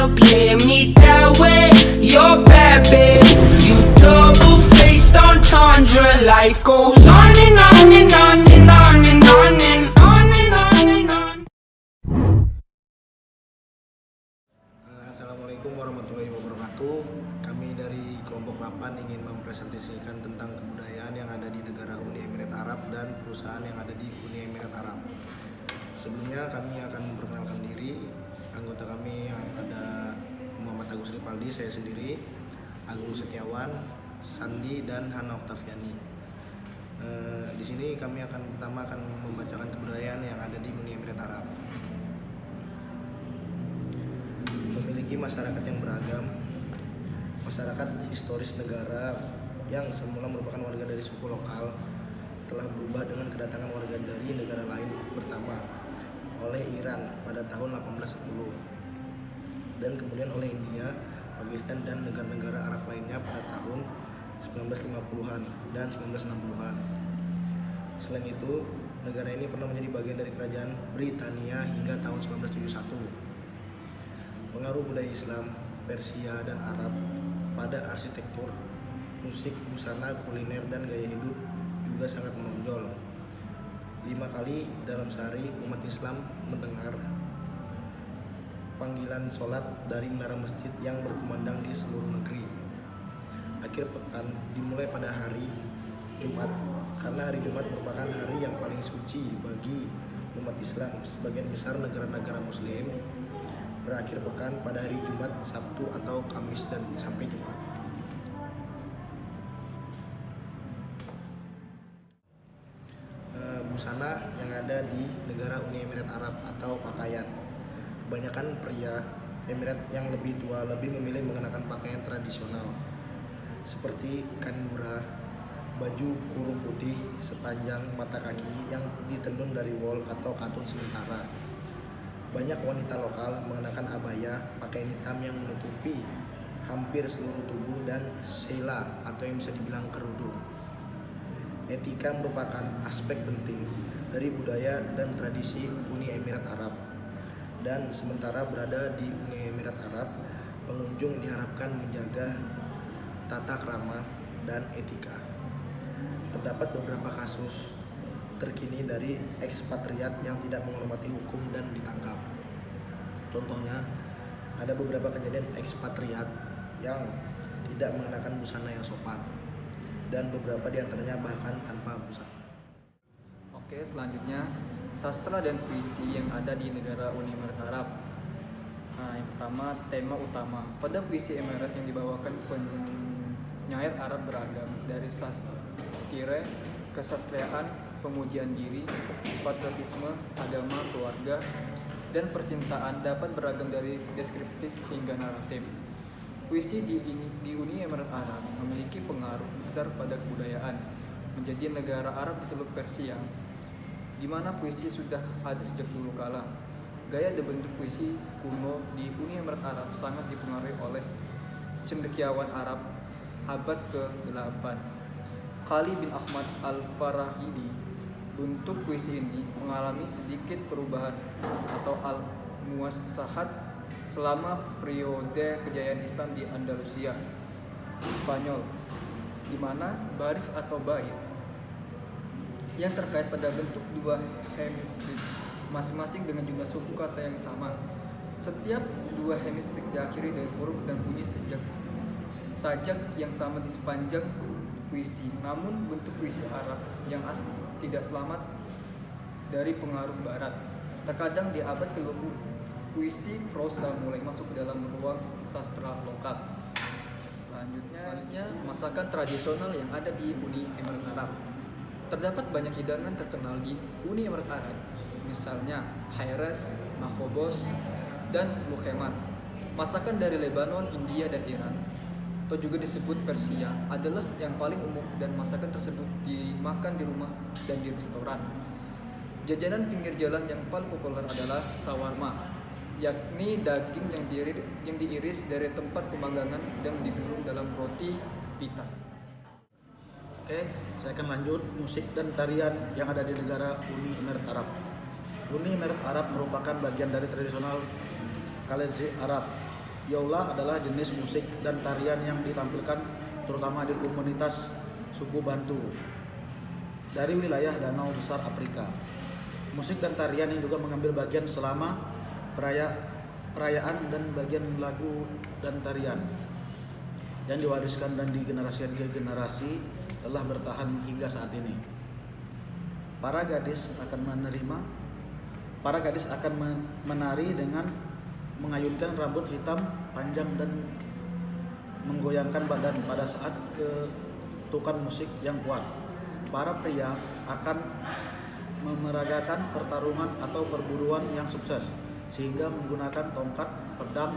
to play me that way. You're bad, babe. You double-faced entendre. Life goes on and on and on and on and on and on and on and on. Assalamualaikum warahmatullahi wabarakatuh. Kami dari kelompok 8 ingin mempresentasikan tentang kebudayaan yang ada di negara Uni Emirat Arab dan perusahaan yang ada di Uni Emirat Arab. Sebelumnya kami akan memperkenalkan diri. Anggota kami ada Muhammad Agus Ripaldi, saya sendiri, Agung Setiawan, Sandi, dan Hana Oktaviani. Di sini kami pertama akan membacakan kebudayaan yang ada di Uni Emirat Arab. Memiliki masyarakat yang beragam, masyarakat historis negara yang semula merupakan warga dari suku lokal telah berubah dengan kedatangan warga dari negara lain, pertama oleh Iran pada tahun 1810 dan kemudian oleh India, Pakistan, dan negara-negara Arab lainnya pada tahun 1950-an dan 1960-an. Selain itu, negara ini pernah menjadi bagian dari kerajaan Britania hingga tahun 1971. Pengaruh budaya Islam, Persia, dan Arab pada arsitektur, musik, busana, kuliner, dan gaya hidup juga sangat menonjol. 5 kali dalam sehari umat Islam mendengar panggilan sholat dari menara masjid yang berkumandang di seluruh negeri. Akhir pekan dimulai pada hari Jumat, karena hari Jumat merupakan hari yang paling suci bagi umat Islam. Sebagian besar negara-negara Muslim berakhir pekan pada hari Jumat, Sabtu, atau Kamis dan sampai Jumat. Busana yang ada di negara Uni Emirat Arab atau pakaian. Kebanyakan pria Emirat yang lebih tua lebih memilih mengenakan pakaian tradisional seperti kandura, baju kurung putih sepanjang mata kaki yang ditenun dari wol atau katun sementara. Banyak wanita lokal mengenakan abaya, pakaian hitam yang menutupi hampir seluruh tubuh, dan sela atau yang bisa dibilang kerudung. Etika merupakan aspek penting dari budaya dan tradisi Uni Emirat Arab. Dan sementara berada di Uni Emirat Arab, pengunjung diharapkan menjaga tata krama dan etika. Terdapat beberapa kasus terkini dari ekspatriat yang tidak menghormati hukum dan ditangkap. Contohnya, ada beberapa kejadian ekspatriat yang tidak mengenakan busana yang sopan, dan beberapa diantaranya bahkan tanpa busana. Oke, selanjutnya sastra dan puisi yang ada di negara Uni Emirat Arab. Yang pertama, tema utama. Pada puisi Emirat yang dibawakan penyair Arab beragam, dari satire, kesatriaan, pemujian diri, patriotisme, agama, keluarga, dan percintaan, dapat beragam dari deskriptif hingga naratif. Puisi di Uni Emirat Arab memiliki pengaruh besar pada kebudayaan. Menjadi negara Arab Teluk Persia, di mana puisi sudah ada sejak dulu kala. Gaya dan bentuk puisi kuno di Uni Emirat Arab sangat dipengaruhi oleh cendekiawan Arab abad ke-8, Khalid bin Ahmad al-Farahidi. Bentuk puisi ini mengalami sedikit perubahan atau al-muwassahat selama periode kejayaan Islam di Andalusia, Spanyol, di mana baris atau bait yang terkait pada bentuk dua hemistik masing-masing dengan jumlah suku kata yang sama. Setiap dua hemistik diakhiri dengan huruf dan bunyi sajak yang sama di sepanjang puisi. Namun bentuk puisi Arab yang asli tidak selamat dari pengaruh Barat. Terkadang di abad ke-20 puisi prosa mulai masuk ke dalam ruang sastra lokal. Selanjutnya masakan tradisional yang ada di Uni Emirat Arab. Terdapat banyak hidangan terkenal di Uni Emirat Arab, misalnya hayres, makhobos, dan mukheman. Masakan dari Lebanon, India, dan Iran, atau juga disebut Persia, adalah yang paling umum, dan masakan tersebut dimakan di rumah dan di restoran. Jajanan pinggir jalan yang paling populer adalah sawarma, yakni daging yang diiris dari tempat pemanggangan dan digulung dalam roti pita. Oke, saya akan lanjut musik dan tarian yang ada di negara Uni Emirat Arab. Uni Emirat Arab merupakan bagian dari tradisional Khaliji Arab Yaula adalah jenis musik dan tarian yang ditampilkan terutama di komunitas suku Bantu dari wilayah Danau Besar Afrika. Musik dan tarian yang juga mengambil bagian selama perayaan dan bagian lagu dan tarian yang diwariskan dan digenerasikan ke generasi telah bertahan hingga saat ini. Para gadis akan menari dengan mengayunkan rambut hitam panjang dan menggoyangkan badan pada saat ketukan musik yang kuat. Para pria akan memeragakan pertarungan atau perburuan yang sukses sehingga menggunakan tongkat, pedang,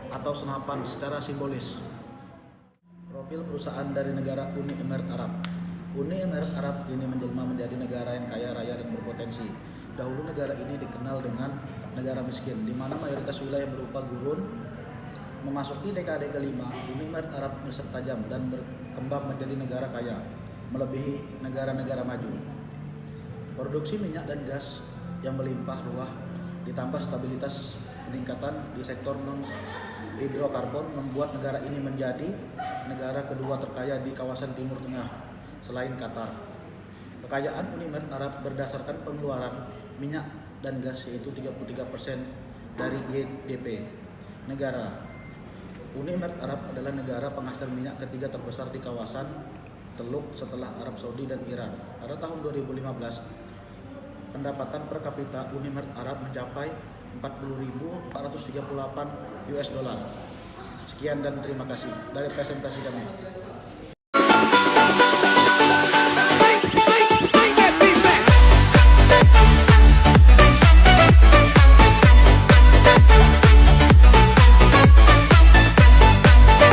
atau senapan secara simbolis. Profil perusahaan dari negara Uni Emirat Arab. Uni Emirat Arab kini menjelma menjadi negara yang kaya raya dan berpotensi. Dahulu negara ini dikenal dengan negara miskin, di mana mayoritas wilayah berupa gurun. Memasuki dekade kelima, Uni Emirat Arab melesat tajam dan berkembang menjadi negara kaya, melebihi negara-negara maju. Produksi minyak dan gas yang melimpah ruah, ditambah stabilitas peningkatan di sektor non-hidrokarbon membuat negara ini menjadi negara kedua terkaya di kawasan Timur Tengah selain Qatar. Kekayaan Uni Emirat Arab berdasarkan pengeluaran minyak dan gas yaitu 33% dari GDP negara. Uni Emirat Arab adalah negara penghasil minyak ketiga terbesar di kawasan Teluk setelah Arab Saudi dan Iran. Pada tahun 2015, pendapatan per kapita Uni Emirat Arab mencapai 40.438 US dollar. Sekian dan terima kasih dari presentasi kami.